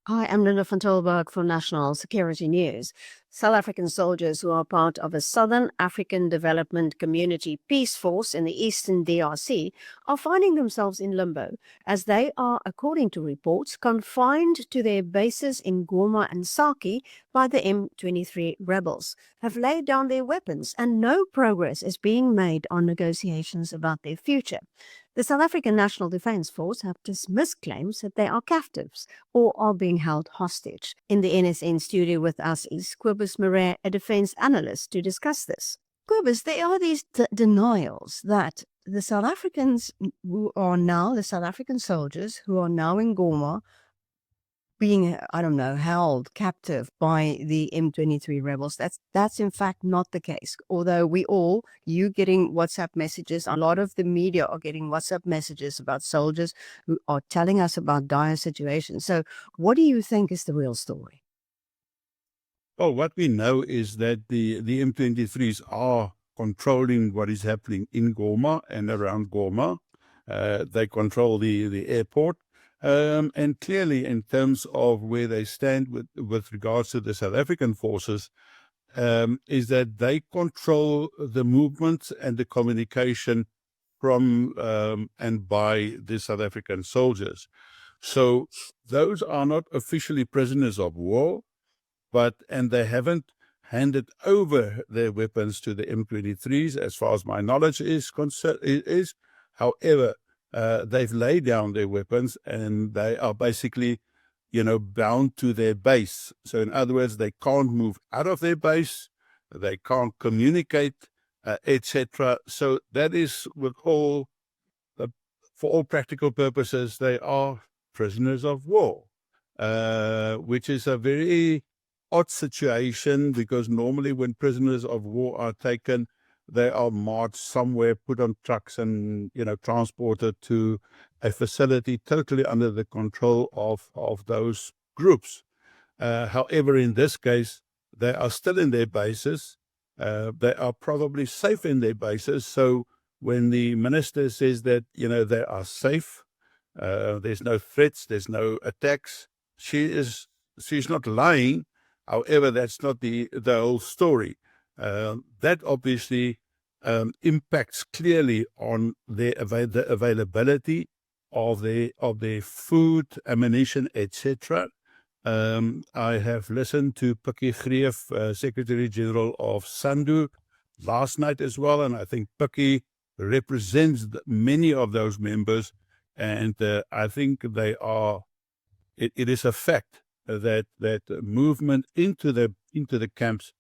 Hi, I'm Linda van Tilburg for National Security News. South African soldiers who are part of a Southern African Development Community Peace Force in the eastern DRC are finding themselves in limbo as they are, according to reports, confined to their bases in Goma and Saké by the M23 rebels, have laid down their weapons, and no progress is being made on negotiations about their future. The South African National Defence Force have dismissed claims that they are captives or are being held hostage. In the NSN studio with us is Kobus Marais, a defence analyst, to discuss this. Kobus, there are these denials that the South African soldiers who are now in Goma being, held captive by the M23 rebels. That's in fact not the case. Although you getting WhatsApp messages, a lot of the media are getting WhatsApp messages about soldiers who are telling us about dire situations. So what do you think is the real story? Well, what we know is that the M23s are controlling what is happening in Goma and around Goma. They control the airport. And clearly, in terms of where they stand with regards to the South African forces, is that they control the movement and the communication from and by the South African soldiers. So those are not officially prisoners of war, and they haven't handed over their weapons to the M23s, as far as my knowledge is concerned. However, they've laid down their weapons and they are basically, bound to their base. So in other words, they can't move out of their base, they can't communicate, etc. So that is for all practical purposes, they are prisoners of war, which is a very odd situation, because normally when prisoners of war are taken, they are marched somewhere, put on trucks and, transported to a facility totally under the control of those groups. However, in this case, they are still in their bases. They are probably safe in their bases. So when the minister says that, they are safe, there's no threats, there's no attacks, she's not lying. However, that's not the whole story. That obviously impacts clearly on the availability of their food, ammunition, etc. I have listened to Pikkie Greef, Secretary General of SANDF, last night as well, and I think Pikkie represents many of those members, and I think they are. It is a fact that movement into the camps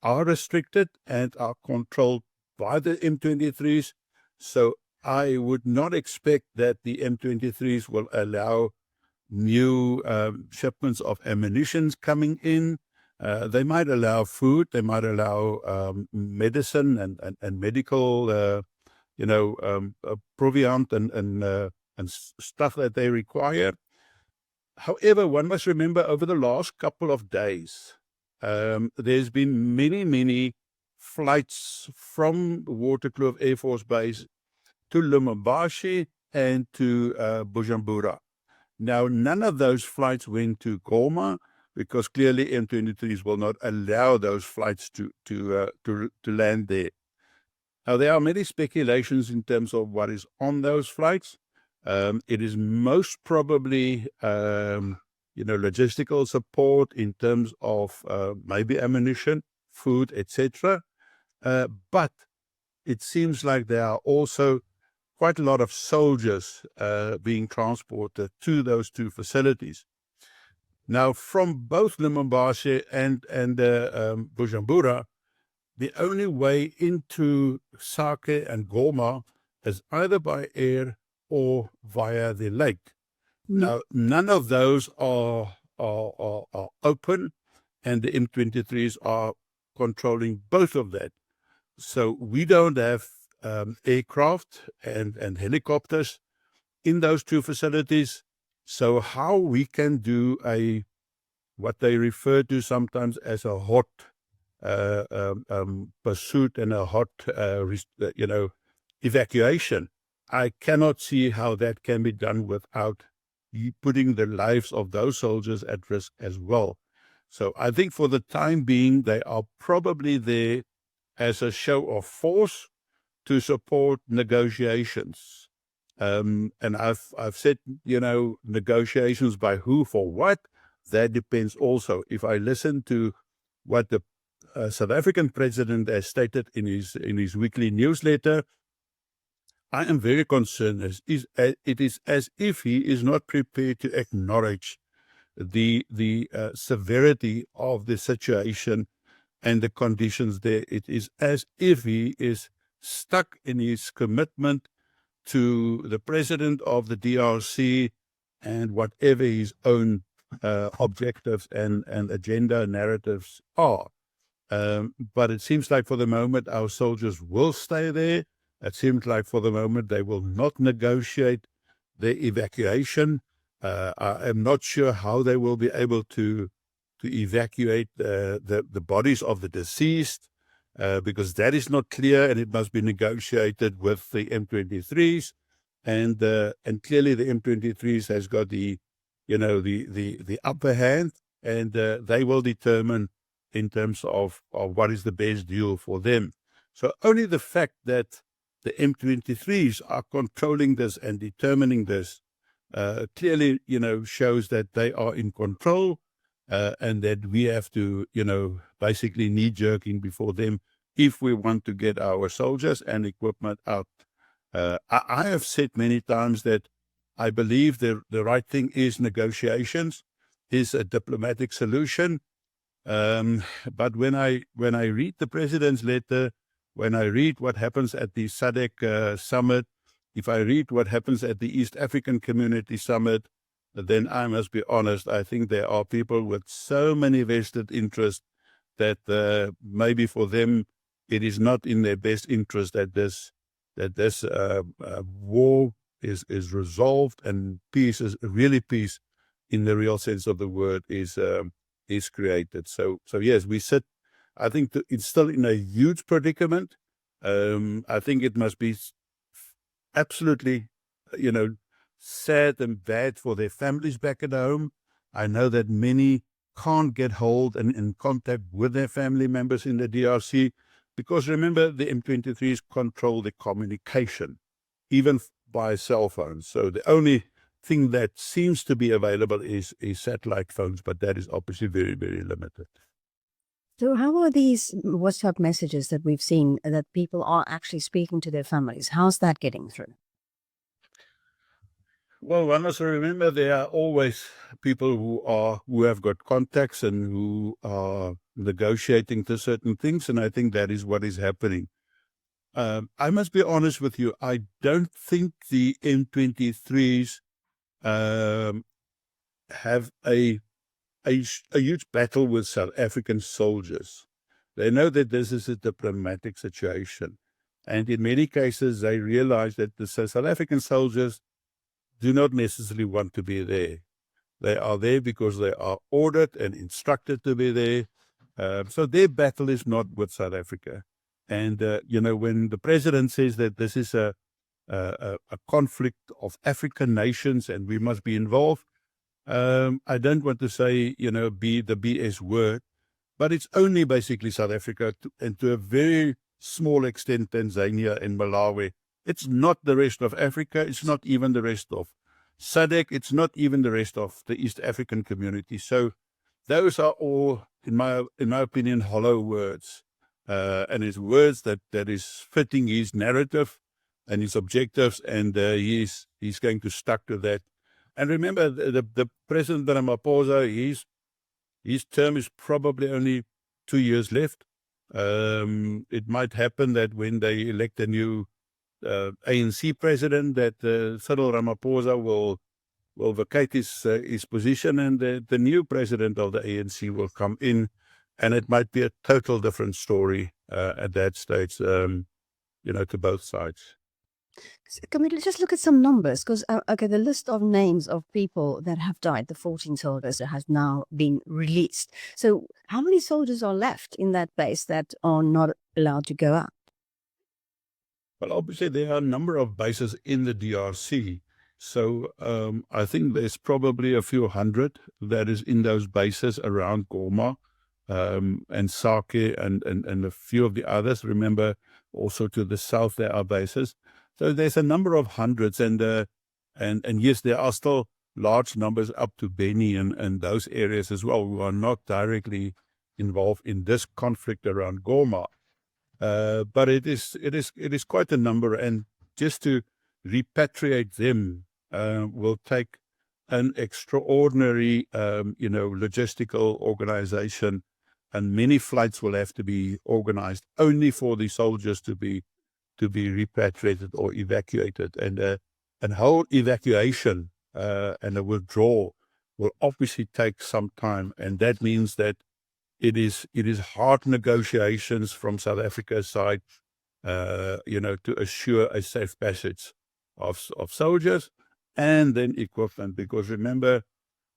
are restricted and are controlled by the M23s. So I would not expect that the M23s will allow new shipments of ammunition coming in. They might allow food, they might allow medicine and medical, proviant and stuff that they require. However, one must remember, over the last couple of days, there's been many flights from Waterkloof Air Force Base to Lubumbashi and to Bujumbura. Now, none of those flights went to Goma, because clearly M23s will not allow those flights to land there. Now, there are many speculations in terms of what is on those flights. It is most probably, logistical support in terms of maybe ammunition, food, etc. But it seems like there are also quite a lot of soldiers being transported to those two facilities. Now, from both Lubumbashi and Bujumbura, the only way into Saké and Goma is either by air or via the lake. Now, none of those are open, and the M23s are controlling both of that. So we don't have aircraft and helicopters in those two facilities. So how we can do what they refer to sometimes as a hot pursuit and a hot, evacuation, I cannot see how that can be done without putting the lives of those soldiers at risk as well. So I think for the time being, they are probably there as a show of force to support negotiations. And I've said, negotiations by who for what, that depends also. If I listen to what the South African president has stated in his weekly newsletter, I am very concerned. It is as if he is not prepared to acknowledge the severity of the situation and the conditions there. It is as if he is stuck in his commitment to the president of the DRC and whatever his own objectives and agenda narratives are. But it seems like for the moment our soldiers will stay there. It seems like for the moment they will not negotiate their evacuation. I am not sure how they will be able to evacuate the bodies of the deceased, because that is not clear, and it must be negotiated with the M23s, and clearly the M23s has got the upper hand, and they will determine in terms of what is the best deal for them. So only the fact that the M23s are controlling this and determining this clearly, shows that they are in control, and that we have to, basically knee-jerking before them if we want to get our soldiers and equipment out. I have said many times that I believe the right thing is negotiations, is a diplomatic solution. But when I read the president's letter, when I read what happens at the SADC summit, if I read what happens at the East African Community Summit, then I must be honest, I think there are people with so many vested interests that maybe for them it is not in their best interest that this war is resolved, and peace is really peace in the real sense of the word is created. So yes, we sit. I think it's still in a huge predicament. I think it must be absolutely, sad and bad for their families back at home. I know that many can't get hold and in contact with their family members in the DRC, because remember, the M23s control the communication, even by cell phones. So the only thing that seems to be available is satellite phones, but that is obviously very, very limited. So how are these WhatsApp messages that we've seen that people are actually speaking to their families? How's that getting through? Well, one must remember there are always people who have got contacts and who are negotiating to certain things, and I think that is what is happening. I must be honest with you. I don't think the M23s have a huge battle with South African soldiers. They know that this is a diplomatic situation, and in many cases they realize that the South African soldiers do not necessarily want to be there. They are there because they are ordered and instructed to be there. So their battle is not with South Africa. And, when the president says that this is a conflict of African nations and we must be involved, I don't want to say, be the BS word, but it's only basically South Africa and to a very small extent Tanzania and Malawi. It's not the rest of Africa. It's not even the rest of SADC. It's not even the rest of the East African community. So those are all, in my opinion, hollow words. And it's words that is fitting his narrative and his objectives, and he's going to stuck to that. And remember, the President Ramaphosa, his term is probably only 2 years left. It might happen that when they elect a new ANC president, that Cyril Ramaphosa will vacate his position, and the new president of the ANC will come in, and it might be a total different story at that stage, to both sides. Can we just look at some numbers? Because, the list of names of people that have died, the 14 soldiers that has now been released. So how many soldiers are left in that base that are not allowed to go out? Well, obviously, there are a number of bases in the DRC. So I think there's probably a few hundred that is in those bases around Goma and Saké and a few of the others. Remember, also to the south there are bases. So there's a number of hundreds, and yes, there are still large numbers up to Beni and those areas as well who are not directly involved in this conflict around Goma. But it is quite a number, and just to repatriate them will take an extraordinary, logistical organization, and many flights will have to be organized only for the soldiers to be repatriated or evacuated, and whole evacuation and a withdrawal will obviously take some time, and that means that it is hard negotiations from South Africa's side, to assure a safe passage of soldiers and then equipment. Because remember,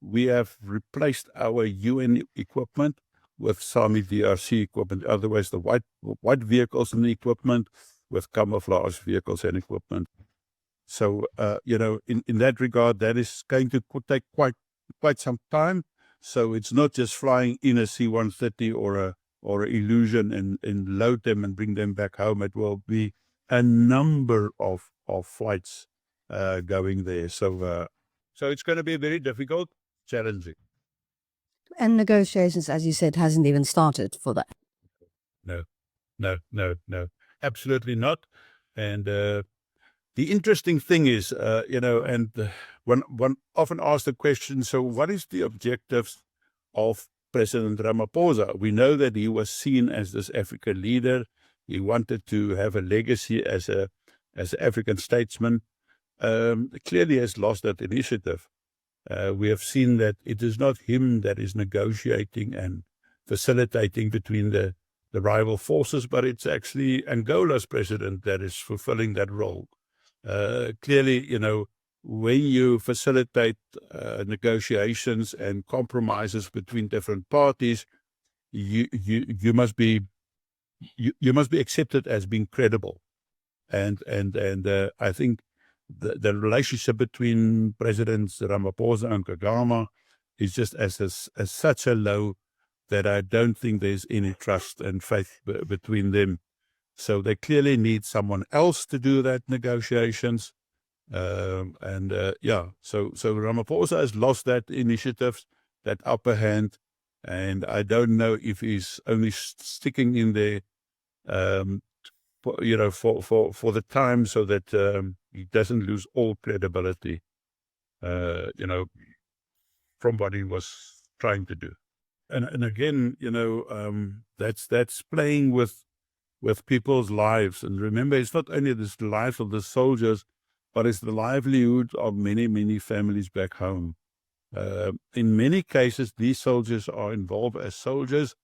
we have replaced our UN equipment with SAMI DRC equipment. Otherwise, the white vehicles and equipment with camouflage vehicles and equipment. So, in that regard, that is going to take quite some time. So it's not just flying in a C-130 or a Illusion and load them and bring them back home. It will be a number of flights going there. So it's going to be very difficult, challenging. And negotiations, as you said, hasn't even started for that. No, absolutely not. And the interesting thing is, one often asks the question, so what is the objectives of President Ramaphosa? We know that he was seen as this African leader. He wanted to have a legacy as an African statesman. Clearly has lost that initiative. We have seen that it is not him that is negotiating and facilitating between the rival forces, but it's actually Angola's president that is fulfilling that role. Clearly, when you facilitate negotiations and compromises between different parties, you must be accepted as being credible, and I think the relationship between Presidents Ramaphosa and Kagame is just as such a low that I don't think there's any trust and faith between them. So they clearly need someone else to do that negotiations. So Ramaphosa has lost that initiative, that upper hand, and I don't know if he's only sticking in there, for the time, so that he doesn't lose all credibility, from what he was trying to do. And again, that's playing with people's lives. And remember, it's not only the lives of the soldiers, but it's the livelihood of many, many families back home. In many cases, these soldiers are involved as soldiers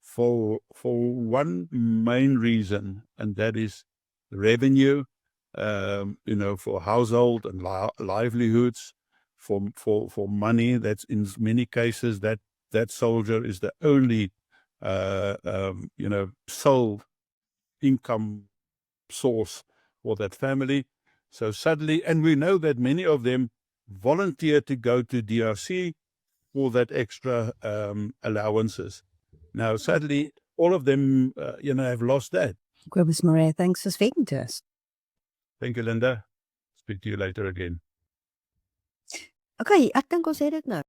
for one main reason, and that is revenue, for household and livelihoods, for money. That's in many cases that soldier is the only, sole income source for that family. So suddenly, and we know that many of them volunteer to go to DRC for that extra allowances. Now, suddenly, all of them, have lost that. Kobus Marais, thanks for speaking to us. Thank you, Linda. Speak to you later again. Okay, ek dink ons het dit nou.